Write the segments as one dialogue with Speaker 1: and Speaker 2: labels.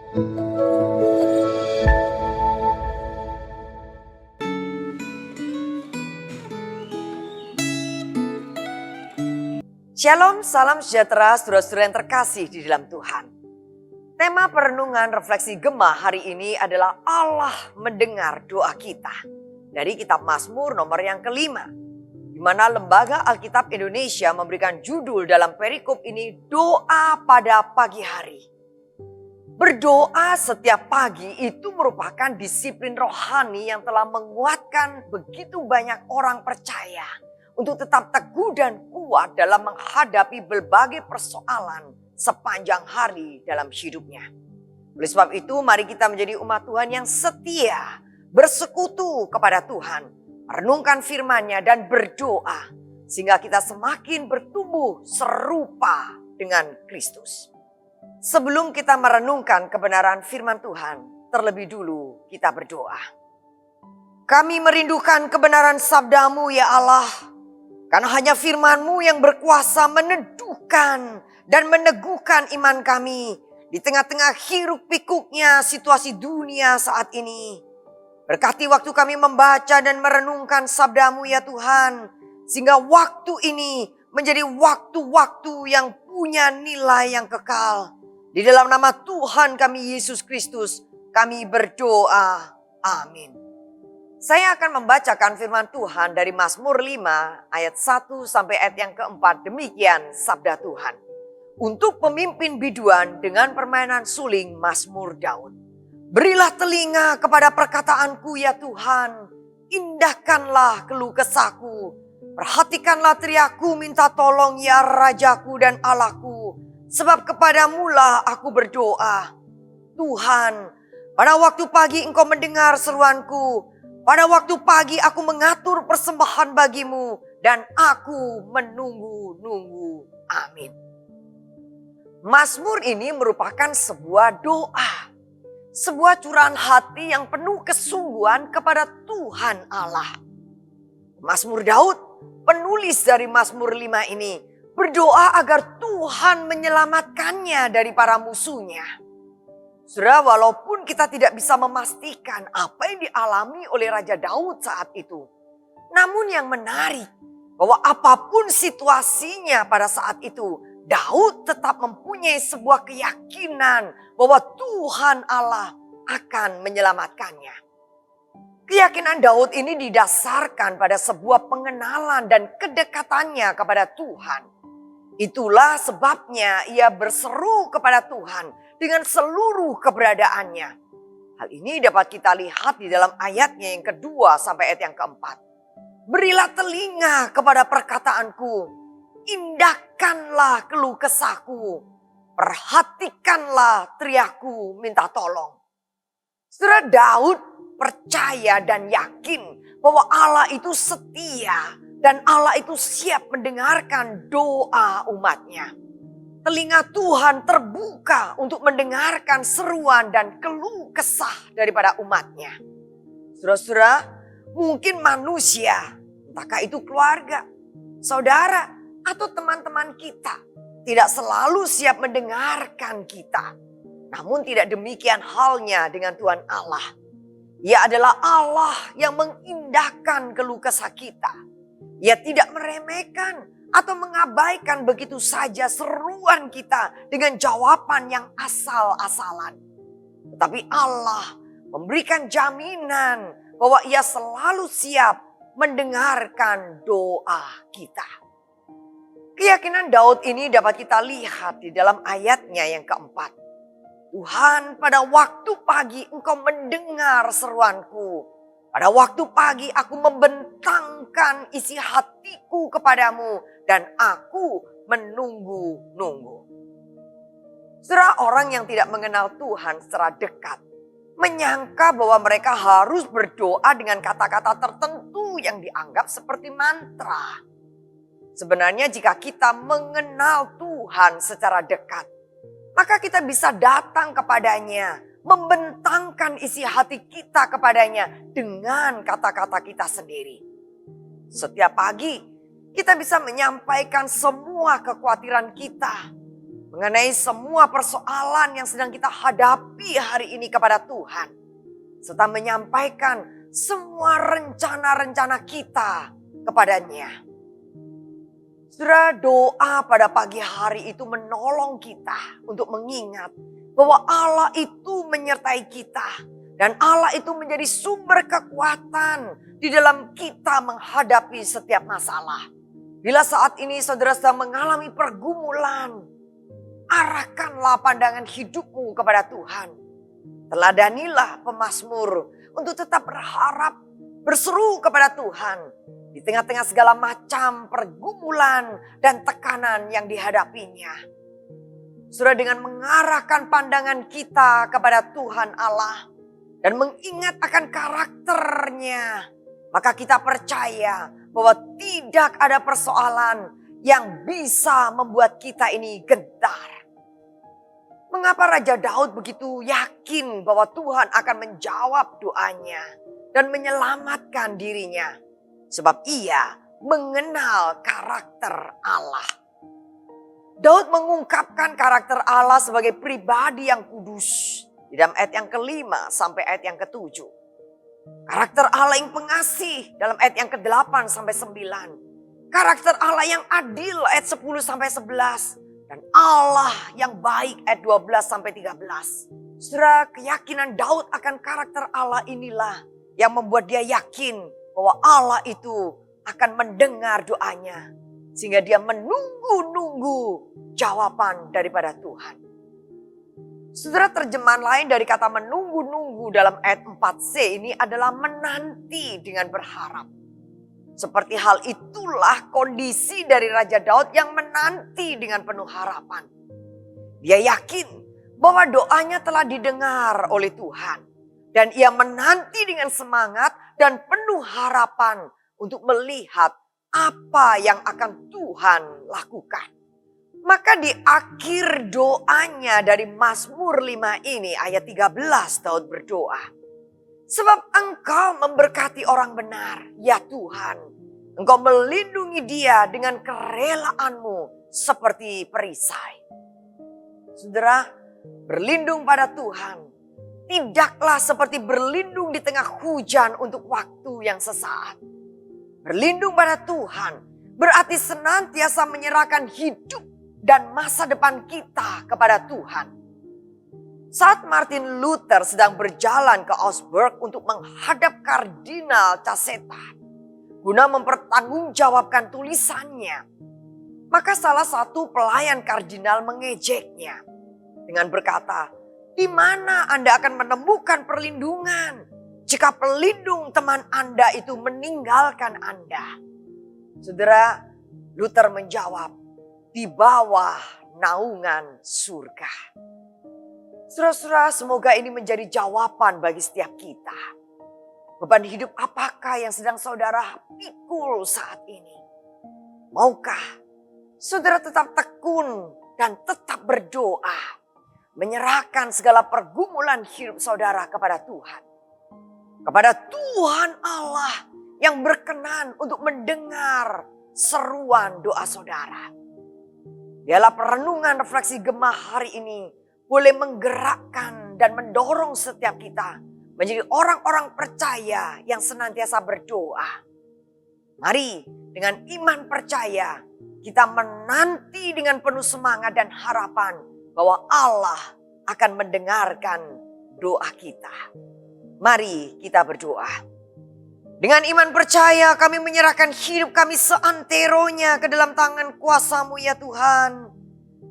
Speaker 1: Shalom, salam sejahtera saudara-saudara yang terkasih di dalam Tuhan. Tema perenungan refleksi Gemah hari ini adalah Allah mendengar doa kita. Dari kitab Mazmur nomor yang kelima. Di mana Lembaga Alkitab Indonesia memberikan judul dalam perikop ini doa pada pagi hari. Berdoa setiap pagi itu merupakan disiplin rohani yang telah menguatkan begitu banyak orang percaya untuk tetap teguh dan kuat dalam menghadapi berbagai persoalan sepanjang hari dalam hidupnya. Oleh sebab itu mari kita menjadi umat Tuhan yang setia, bersekutu kepada Tuhan, merenungkan firman-Nya dan berdoa sehingga kita semakin bertumbuh serupa dengan Kristus. Sebelum kita merenungkan kebenaran firman Tuhan, terlebih dulu kita berdoa. Kami merindukan kebenaran sabda-Mu ya Allah. Karena hanya firman-Mu yang berkuasa meneduhkan dan meneguhkan iman kami di tengah-tengah hiruk pikuknya situasi dunia saat ini. Berkati waktu kami membaca dan merenungkan sabda-Mu ya Tuhan. Sehingga waktu ini menjadi waktu-waktu yang punya nilai yang kekal. Di dalam nama Tuhan kami Yesus Kristus kami berdoa. Amin. Saya akan membacakan firman Tuhan dari Mazmur 5 ayat 1 sampai ayat yang keempat. Demikian sabda Tuhan. Untuk pemimpin biduan dengan permainan suling Mazmur Daud. Berilah telinga kepada perkataanku ya Tuhan. Indahkanlah keluh kesahku. Perhatikanlah teriakku minta tolong ya Rajaku dan Allahku. Sebab kepadamulah aku berdoa. Tuhan, pada waktu pagi Engkau mendengar seruanku. Pada waktu pagi aku mengatur persembahan bagimu dan aku menunggu-nunggu. Amin. Mazmur ini merupakan sebuah doa. Sebuah curahan hati yang penuh kesungguhan kepada Tuhan Allah. Mazmur Daud, penulis dari Mazmur 5 ini, berdoa agar Tuhan menyelamatkannya dari para musuhnya. Saudara, walaupun kita tidak bisa memastikan apa yang dialami oleh Raja Daud saat itu. Namun yang menarik, bahwa apapun situasinya pada saat itu, Daud tetap mempunyai sebuah keyakinan bahwa Tuhan Allah akan menyelamatkannya. Keyakinan Daud ini didasarkan pada sebuah pengenalan dan kedekatannya kepada Tuhan. Itulah sebabnya ia berseru kepada Tuhan dengan seluruh keberadaannya. Hal ini dapat kita lihat di dalam ayatnya yang kedua sampai ayat yang keempat. Berilah telinga kepada perkataanku. Indahkanlah keluh kesahku. Perhatikanlah teriakku minta tolong. Saudara, Daud percaya dan yakin bahwa Allah itu setia. Dan Allah itu siap mendengarkan doa umatnya. Telinga Tuhan terbuka untuk mendengarkan seruan dan keluh kesah daripada umatnya. Saudara-saudara, mungkin manusia, entahkah itu keluarga, saudara, atau teman-teman kita, tidak selalu siap mendengarkan kita. Namun tidak demikian halnya dengan Tuhan Allah. Ia adalah Allah yang mengindahkan keluh kesah kita. Ia tidak meremehkan atau mengabaikan begitu saja seruan kita dengan jawaban yang asal-asalan. Tetapi Allah memberikan jaminan bahwa Ia selalu siap mendengarkan doa kita. Keyakinan Daud ini dapat kita lihat di dalam ayatnya yang keempat. Tuhan, pada waktu pagi Engkau mendengar seruanku. Pada waktu pagi aku membentangkan isi hatiku kepadamu dan aku menunggu-nunggu. Saudara, orang yang tidak mengenal Tuhan secara dekat menyangka bahwa mereka harus berdoa dengan kata-kata tertentu yang dianggap seperti mantra. Sebenarnya jika kita mengenal Tuhan secara dekat, maka kita bisa datang kepadanya, membentangkan isi hati kita kepadanya dengan kata-kata kita sendiri. Setiap pagi kita bisa menyampaikan semua kekhawatiran kita, mengenai semua persoalan yang sedang kita hadapi hari ini kepada Tuhan, serta menyampaikan semua rencana-rencana kita kepadanya. Saudara, doa pada pagi hari itu menolong kita untuk mengingat bahwa Allah itu menyertai kita dan Allah itu menjadi sumber kekuatan di dalam kita menghadapi setiap masalah. Bila saat ini saudara sedang mengalami pergumulan, arahkanlah pandangan hidupmu kepada Tuhan. Teladanilah pemazmur untuk tetap berharap, berseru kepada Tuhan di tengah-tengah segala macam pergumulan dan tekanan yang dihadapinya. Saudara, dengan mengarahkan pandangan kita kepada Tuhan Allah dan mengingat akan karakternya, maka kita percaya bahwa tidak ada persoalan yang bisa membuat kita ini gentar. Mengapa Raja Daud begitu yakin bahwa Tuhan akan menjawab doanya dan menyelamatkan dirinya? Sebab ia mengenal karakter Allah. Daud mengungkapkan karakter Allah sebagai pribadi yang kudus di dalam ayat yang ke-5 sampai ayat yang ke-7. Karakter Allah yang pengasih dalam ayat yang ke-8 sampai 9. Karakter Allah yang adil ayat 10 sampai 11. Dan Allah yang baik ayat 12 sampai 13. Saudara, keyakinan Daud akan karakter Allah inilah yang membuat dia yakin bahwa Allah itu akan mendengar doanya. Sehingga dia menunggu-nunggu jawaban daripada Tuhan. Saudara, terjemahan lain dari kata menunggu-nunggu dalam ayat 4c ini adalah menanti dengan berharap. Seperti hal itulah kondisi dari Raja Daud yang menanti dengan penuh harapan. Dia yakin bahwa doanya telah didengar oleh Tuhan. Dan ia menanti dengan semangat dan penuh harapan untuk melihat apa yang akan Tuhan lakukan. Maka di akhir doanya dari Mazmur 5 ini ayat 13 Daud berdoa. Sebab Engkau memberkati orang benar, ya Tuhan. Engkau melindungi dia dengan kerelaanmu seperti perisai. Saudara, berlindung pada Tuhan tidaklah seperti berlindung di tengah hujan untuk waktu yang sesaat. Berlindung pada Tuhan berarti senantiasa menyerahkan hidup dan masa depan kita kepada Tuhan. Saat Martin Luther sedang berjalan ke Augsburg untuk menghadap Kardinal Cassetta guna mempertanggungjawabkan tulisannya, maka salah satu pelayan kardinal mengejeknya dengan berkata, "Di mana Anda akan menemukan perlindungan jika pelindung teman Anda itu meninggalkan Anda?" Saudara, Luther menjawab, "Di bawah naungan surga." Saudara-saudara, semoga ini menjadi jawaban bagi setiap kita. Beban hidup apakah yang sedang saudara pikul saat ini? Maukah saudara tetap tekun dan tetap berdoa, menyerahkan segala pergumulan hidup saudara kepada Tuhan? Kepada Tuhan Allah yang berkenan untuk mendengar seruan doa saudara. Biarlah perenungan refleksi Gemah hari ini boleh menggerakkan dan mendorong setiap kita menjadi orang-orang percaya yang senantiasa berdoa. Mari dengan iman percaya kita menanti dengan penuh semangat dan harapan bahwa Allah akan mendengarkan doa kita. Mari kita berdoa. Dengan iman percaya kami menyerahkan hidup kami seanteronya ke dalam tangan kuasa-Mu ya Tuhan.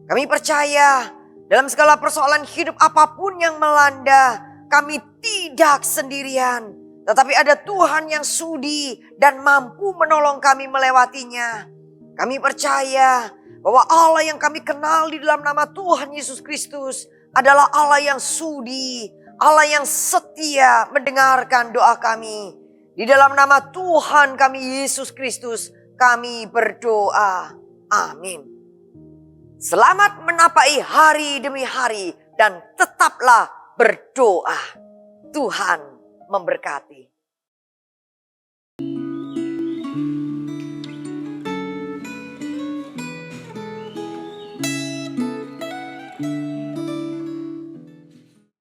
Speaker 1: Kami percaya dalam segala persoalan hidup apapun yang melanda, kami tidak sendirian. Tetapi ada Tuhan yang sudi dan mampu menolong kami melewatinya. Kami percaya bahwa Allah yang kami kenal di dalam nama Tuhan Yesus Kristus adalah Allah yang sudi, Allah yang setia mendengarkan doa kami. Di dalam nama Tuhan kami Yesus Kristus kami berdoa. Amin. Selamat menapai hari demi hari dan tetaplah berdoa. Tuhan memberkati.